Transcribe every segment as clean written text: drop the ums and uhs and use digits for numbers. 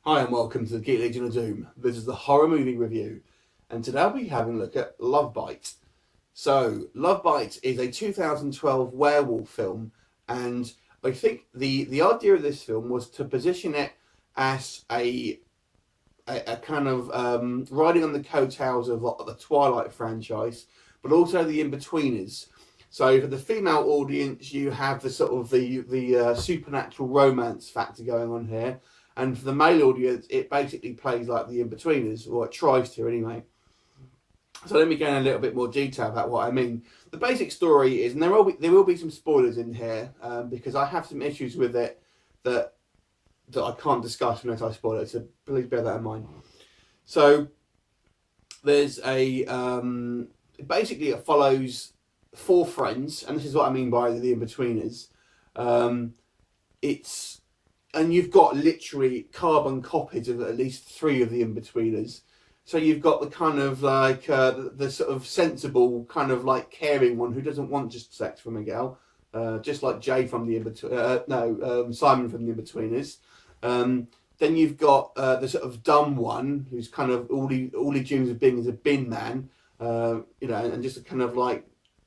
Hi and welcome to the Geek Legion of Doom. This is the horror movie review, and today I'll be having a look at Love Bite. So, Love Bite is a 2012 werewolf film, and I think the idea of this film was to position it as a kind of riding on the coattails of the Twilight franchise, but also the In-Betweeners. So for the female audience, you have the sort of the supernatural romance factor going on here. And for the male audience, it basically plays like the In-Betweeners, or it tries to anyway. So let me go in a little bit more detail about what I mean. The basic story is, and there will be some spoilers in here, because I have some issues with it that I can't discuss unless I spoil it, so please bear that in mind. So there's basically it follows four friends, and this is what I mean by the In-Betweeners. And you've got literally carbon copies of at least three of the In-Betweeners. So you've got the kind of like the sort of sensible, kind of like caring one who doesn't want just sex from a girl, just like Jay from the Simon from the In-Betweeners. Then you've got the sort of dumb one who's kind of all he dreams of being is a bin man, and just a kind of like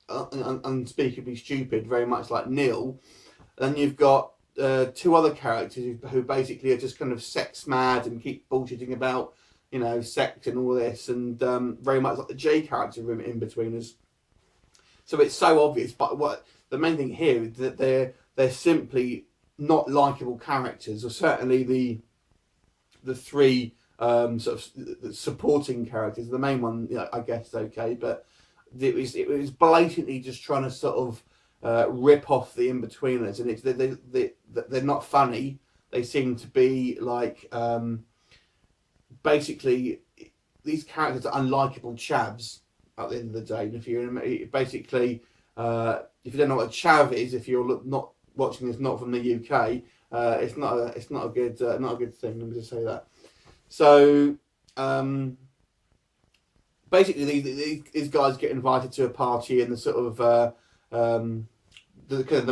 unspeakably stupid, very much like Neil. Then you've got two other characters who basically are just kind of sex mad and keep bullshitting about, sex and all this, and very much like the J character in In-Betweeners. So it's so obvious, but what the main thing here is that they're simply not likable characters, or certainly the three sort of supporting characters. The main one, I guess, is okay, but it was blatantly just trying to sort of rip off the In-Betweeners, and they're not funny. They seem to be like basically these characters are unlikable chavs at the end of the day. And if you basically if you don't know what a chav is, if you're not watching this not from the UK, it's not a good thing. Let me just say that. So basically these guys get invited to a party, and the sort of the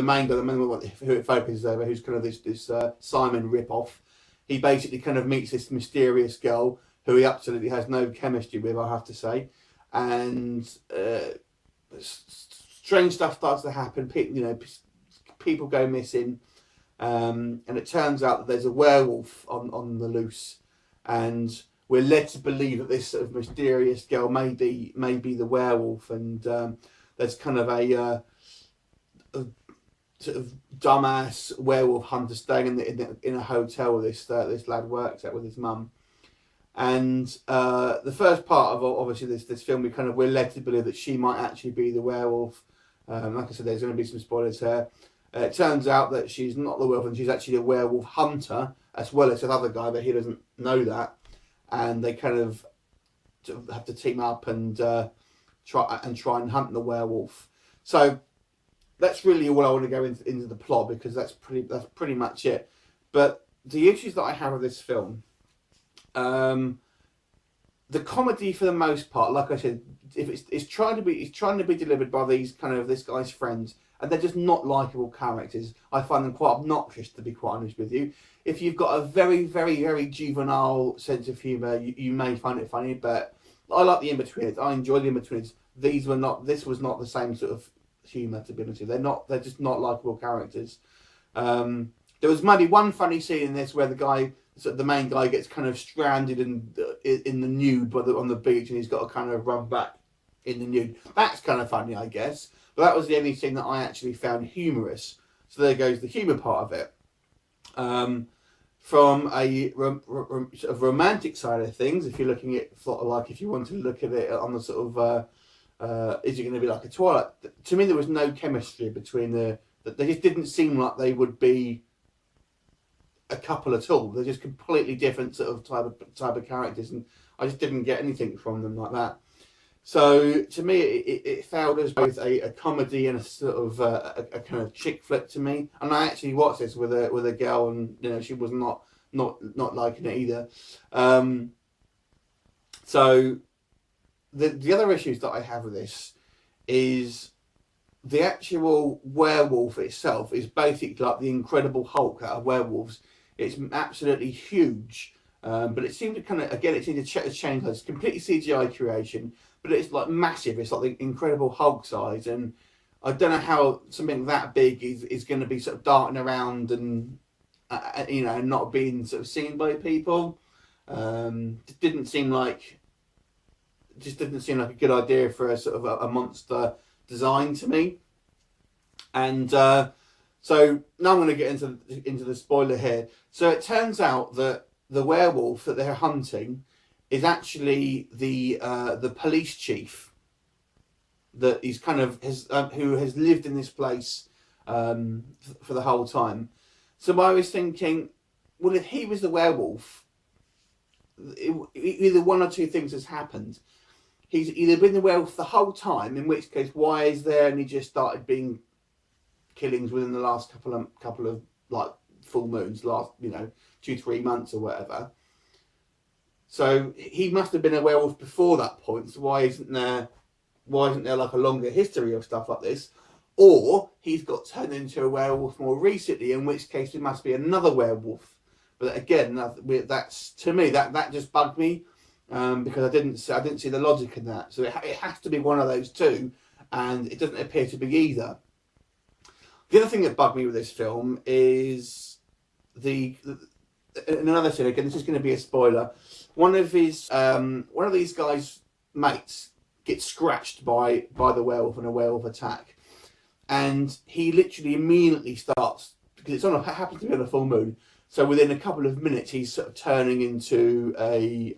main guy, the main one who it focuses over, who's kind of this Simon rip-off. He basically kind of meets this mysterious girl who he absolutely has no chemistry with, I have to say, and strange stuff starts to happen. People go missing, and it turns out that there's a werewolf on the loose, and we're led to believe that this sort of mysterious girl may be the werewolf, and there's kind of a sort of dumbass werewolf hunter staying in a hotel this lad works at with his mum. And the first part of obviously this film, we're led to believe that she might actually be the werewolf. Like I said, there's going to be some spoilers here. It turns out that she's not the werewolf, and she's actually a werewolf hunter as well as another guy, but he doesn't know that. And they kind of have to team up and try and hunt the werewolf. So that's really all I want to go into the plot, because that's pretty much it. But the issues that I have with this film, the comedy for the most part, like I said, if it's trying to be delivered by this guy's friends, and they're just not likable characters. I find them quite obnoxious, to be quite honest with you. If you've got a very, very, very juvenile sense of humour, you may find it funny, but I like the In-Betweeners. I enjoy the In-Betweeners. This was not the same sort of humour, to be honest with you. They're just not likable characters. There was maybe one funny scene in this where the main guy gets kind of stranded in the nude on the beach, and he's got to kind of run back in the nude. That's kind of funny, I guess. But that was the only thing that I actually found humorous. So there goes the humour part of it. From a sort of romantic side of things, if you're looking at if you want to look at it on the sort of is it going to be like a Twilight? To me, there was no chemistry between they just didn't seem like they would be a couple at all. They're just completely different sort of type of characters, and I just didn't get anything from them like that. So to me, it failed as both a comedy and a sort of a kind of chick flick to me. And I actually watched this with a girl, and she was not liking it either. So the other issues that I have with this is the actual werewolf itself is basically like the Incredible Hulk out of werewolves. It's absolutely huge. But it seemed to kind of, again, it seemed to change. It's completely CGI creation, but it's like massive. It's like the Incredible Hulk size, and I don't know how something that big is going to be sort of darting around and not being sort of seen by people. It didn't seem like a good idea for a sort of a monster design to me. And so now I'm going to get into the spoiler here. So it turns out that the werewolf that they're hunting is actually the police chief that is kind of who has lived in this place for the whole time. So I was thinking, well, if he was the werewolf, either one or two things has happened. He's either been the werewolf the whole time, in which case, why is there only just started being killings within the last couple of like full moons, last 2-3 months or whatever. So he must have been a werewolf before that point. So why isn't there like a longer history of stuff like this? Or he's got turned into a werewolf more recently, in which case it must be another werewolf. But again, that's to me that just bugged me because I didn't see the logic in that. So it has to be one of those two, and it doesn't appear to be either. The other thing that bugged me with this film is another thing. Again, this is going to be a spoiler. One of these guys' mates gets scratched by the werewolf in a werewolf attack, and he literally immediately starts, because it happens to be on a full moon. So within a couple of minutes, he's sort of turning into a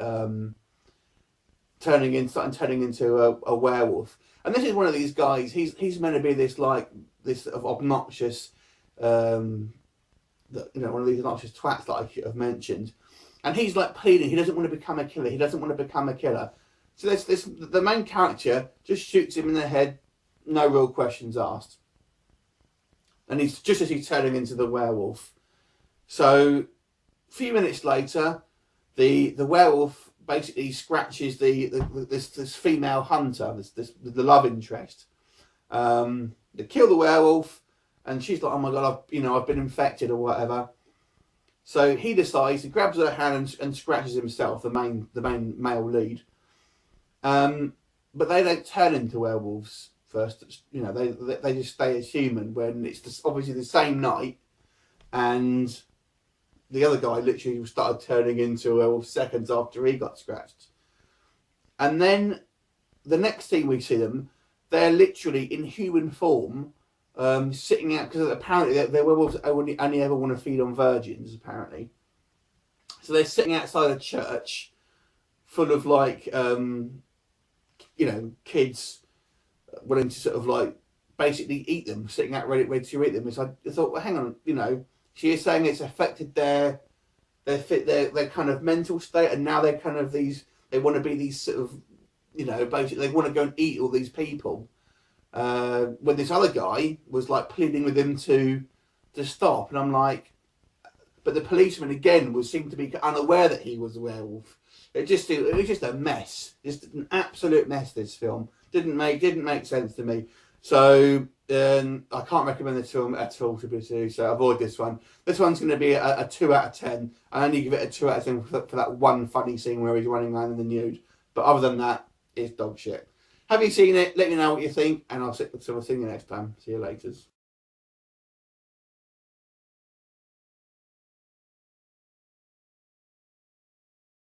werewolf. And this is one of these guys. He's meant to be this sort of obnoxious, one of these obnoxious twats that I've mentioned. And he's like pleading. He doesn't want to become a killer. He doesn't want to become a killer. So the main character just shoots him in the head, no real questions asked. And he's just as he's turning into the werewolf. So a few minutes later, the werewolf basically scratches this female hunter, the love interest. They kill the werewolf, and she's like, "Oh my god, I've been infected or whatever." So he decides, he grabs her hand and scratches himself, the main male lead. But they don't turn into werewolves first. They just stay as human when it's obviously the same night, and the other guy literally started turning into a werewolf seconds after he got scratched. And then the next scene we see them, they're literally in human form, sitting out, because apparently they're werewolves only ever want to feed on virgins, apparently. So they're sitting outside a church full of kids wanting to sort of basically eat them, sitting out ready to eat them. So I thought, well, hang on, she is saying it's affected their kind of mental state, and now they're kind of they want to be these sort of, basically they want to go and eat all these people. When this other guy was pleading with him to stop, and I'm like, but the policeman again seemed to be unaware that he was a werewolf. It was just a mess, just an absolute mess. This film didn't make sense to me. So I can't recommend this film at all to be serious. So avoid this one. This one's going to be a 2 out of 10. I only give it a 2 out of 10 for that one funny scene where he's running around in the nude. But other than that, it's dog shit. Have you seen it? Let me know what you think, and I'll see you next time. See you later.